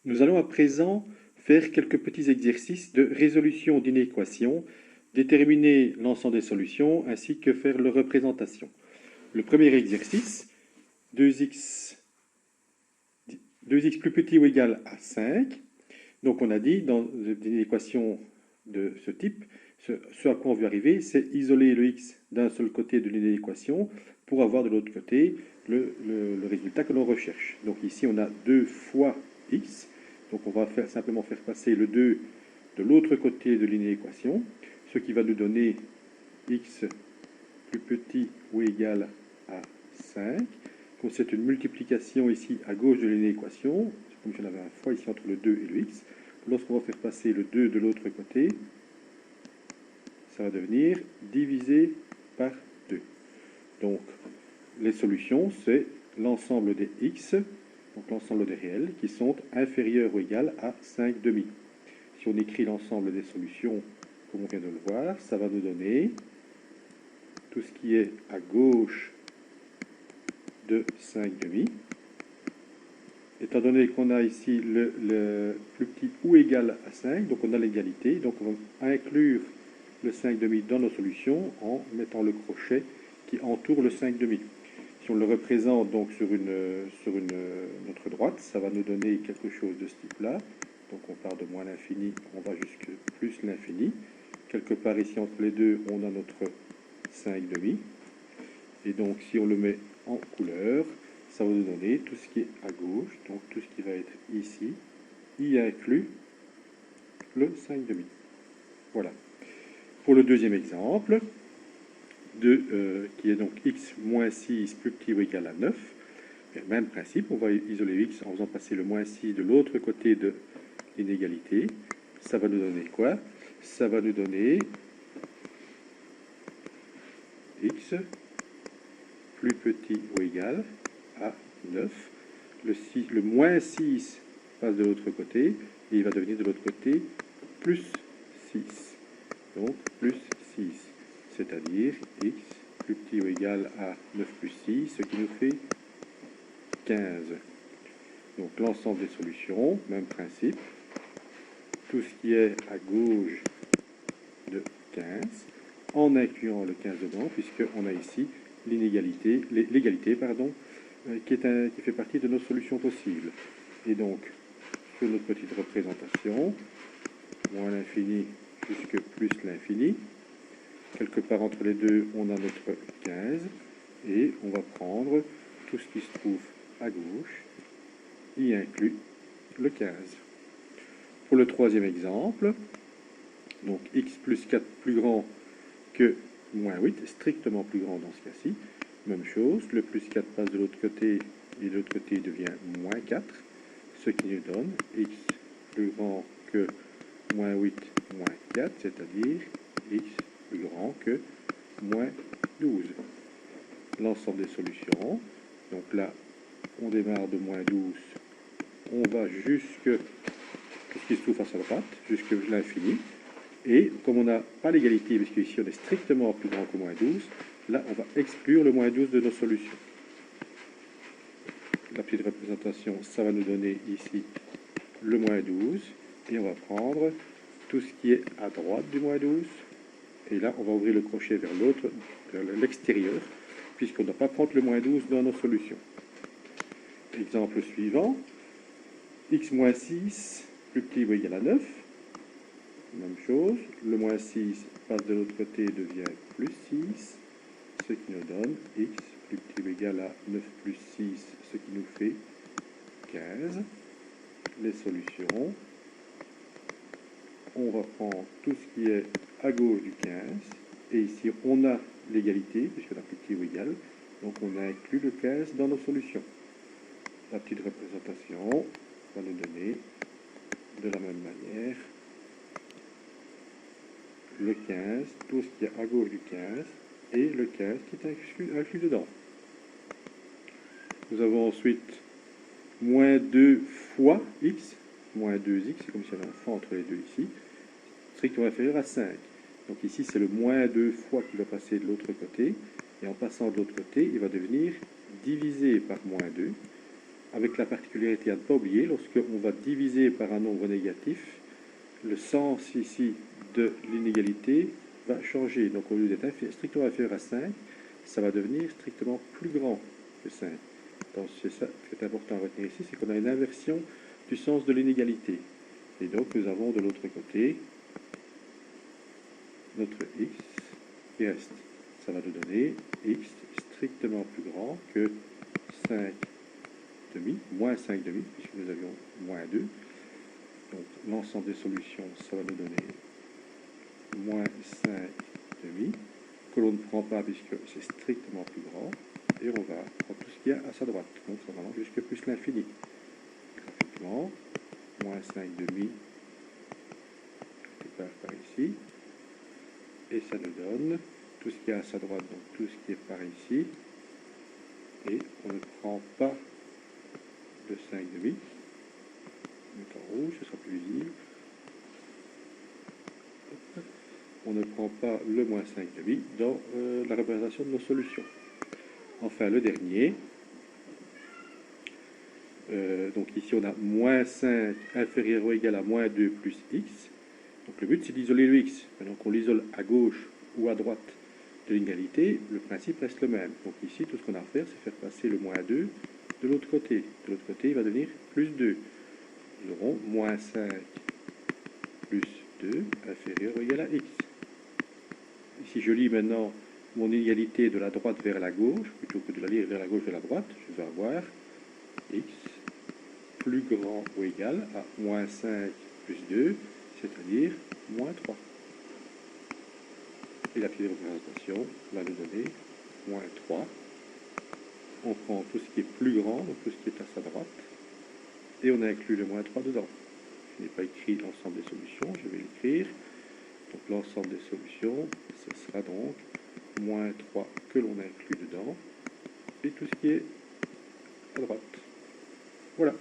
Nous allons à présent faire quelques petits exercices de résolution d'une équation, déterminer l'ensemble des solutions ainsi que faire leur représentation. Le premier exercice, 2x plus petit ou égal à 5. Donc on a dit dans une équation de ce type, ce à quoi on veut arriver, c'est isoler le x d'un seul côté de l'équation pour avoir de l'autre côté le résultat que l'on recherche. Donc ici on a 2 fois x. Donc on va simplement faire passer le 2 de l'autre côté de l'équation, ce qui va nous donner x plus petit ou égal à 5. Comme c'est une multiplication ici à gauche de l'équation, comme j'en avais un fois ici entre le 2 et le x, lorsqu'on va faire passer le 2 de l'autre côté, ça va devenir divisé par 2. Donc les solutions, c'est l'ensemble des x, donc l'ensemble des réels, qui sont inférieurs ou égales à 5 demi. Si on écrit l'ensemble des solutions, comme on vient de le voir, ça va nous donner tout ce qui est à gauche de 5 demi. Étant donné qu'on a ici le plus petit ou égal à 5, donc on a l'égalité, donc on va inclure le 5 demi dans nos solutions en mettant le crochet qui entoure le 5 demi. Si on le représente donc sur notre droite, ça va nous donner quelque chose de ce type-là. Donc on part de moins l'infini, on va jusqu'à plus l'infini. Quelque part ici entre les deux, on a notre 5 demi. Et donc si on le met en couleur, ça va nous donner tout ce qui est à gauche, donc tout ce qui va être ici, y inclut le 5 demi. Voilà. Pour le deuxième exemple, qui est donc x moins 6 plus petit ou égal à 9, même principe, on va isoler x en faisant passer le moins 6 de l'autre côté de l'inégalité. Ça va nous donner quoi? Ça va nous donner x plus petit ou égal à 9. Le moins 6 passe de l'autre côté, et il va devenir de l'autre côté plus 6. Donc plus 6, c'est-à-dire x plus petit ou égal à 9 plus 6, ce qui nous fait 15. Donc l'ensemble des solutions, même principe. Tout ce qui est à gauche de 15, en incluant le 15 dedans, puisqu'on a ici l'égalité, qui fait partie de nos solutions possibles. Et donc, sur notre petite représentation, moins l'infini jusque plus l'infini, quelque part entre les deux, on a notre 15, et on va prendre tout ce qui se trouve à gauche, y inclut le 15. Pour le troisième exemple, donc x plus 4 plus grand que moins 8, strictement plus grand dans ce cas-ci. Même chose, le plus 4 passe de l'autre côté et de l'autre côté devient moins 4, ce qui nous donne x plus grand que moins 8 moins 4, c'est-à-dire x plus grand que moins 12. L'ensemble des solutions, donc là, on démarre de moins 12, on va jusque ce qui se trouve à sa droite, jusque l'infini. Et comme on n'a pas l'égalité, puisque ici on est strictement plus grand que moins 12, là on va exclure le moins 12 de nos solutions. La petite représentation, ça va nous donner ici le moins 12, et on va prendre tout ce qui est à droite du moins 12, et là on va ouvrir le crochet vers l'autre, vers l'extérieur, puisqu'on ne doit pas prendre le moins 12 dans nos solutions. Exemple suivant, x moins 6 plus petit ou égal à 9. Même chose, le moins 6 passe de l'autre côté et devient plus 6, ce qui nous donne x plus petit ou égal à 9 plus 6, ce qui nous fait 15. Les solutions, on va prendre tout ce qui est à gauche du 15, et ici on a l'égalité, puisqu'on a plus petit ou égal, donc on a inclus le 15 dans nos solutions. La petite représentation va nous donner de la même manière le 15, tout ce qui est à gauche du 15, et le 15 qui est inclus dedans. Nous avons ensuite moins 2 fois x, moins 2x, c'est comme si on avait un fois entre les deux ici, strictement inférieur à 5. Donc ici, c'est le moins 2 fois qui va passer de l'autre côté, et en passant de l'autre côté, il va devenir divisé par moins 2, avec la particularité à ne pas oublier, lorsqu'on va diviser par un nombre négatif, le sens ici de l'inégalité va changer. Donc au lieu d'être strictement inférieur à 5, ça va devenir strictement plus grand que 5. Donc c'est ça qui est important à retenir ici, c'est qu'on a une inversion du sens de l'inégalité. Et donc nous avons de l'autre côté notre x qui reste. Ça va nous donner x strictement plus grand que 5 demi, moins 5 demi, puisque nous avions moins 2. Donc l'ensemble des solutions, ça va nous donner moins 5 demi, que l'on ne prend pas puisque c'est strictement plus grand. Et on va prendre tout ce qu'il y a à sa droite. Donc ça va aller jusqu'à plus l'infini. Graphiquement, moins 5 demi, quelque part par ici. Et ça nous donne tout ce qu'il y a à sa droite, donc tout ce qui est par ici. Et on ne prend pas le 5 demi. On met en rouge, ce sera plus visible. On ne prend pas le moins 5 demi dans la représentation de nos solutions. Enfin, le dernier. Donc ici, on a moins 5 inférieur ou égal à moins 2 plus x. Donc le but, c'est d'isoler le x. Maintenant qu'on l'isole à gauche ou à droite de l'égalité, le principe reste le même. Donc ici, tout ce qu'on a à faire, c'est faire passer le moins 2 de l'autre côté. De l'autre côté, il va devenir plus 2. Nous aurons moins 5 plus 2 inférieur ou égal à x. Si je lis maintenant mon inégalité de la droite vers la gauche, plutôt que de la lire vers la gauche vers la droite, je vais avoir x plus grand ou égal à moins 5 plus 2, c'est-à-dire moins 3. Et la clé de représentation va nous donner moins 3. On prend tout ce qui est plus grand, donc tout ce qui est à sa droite, et on inclut le moins 3 dedans. Je n'ai pas écrit l'ensemble des solutions, je vais l'écrire. Donc l'ensemble des solutions, ce sera donc moins 3 que l'on inclut dedans, et tout ce qui est à droite. Voilà.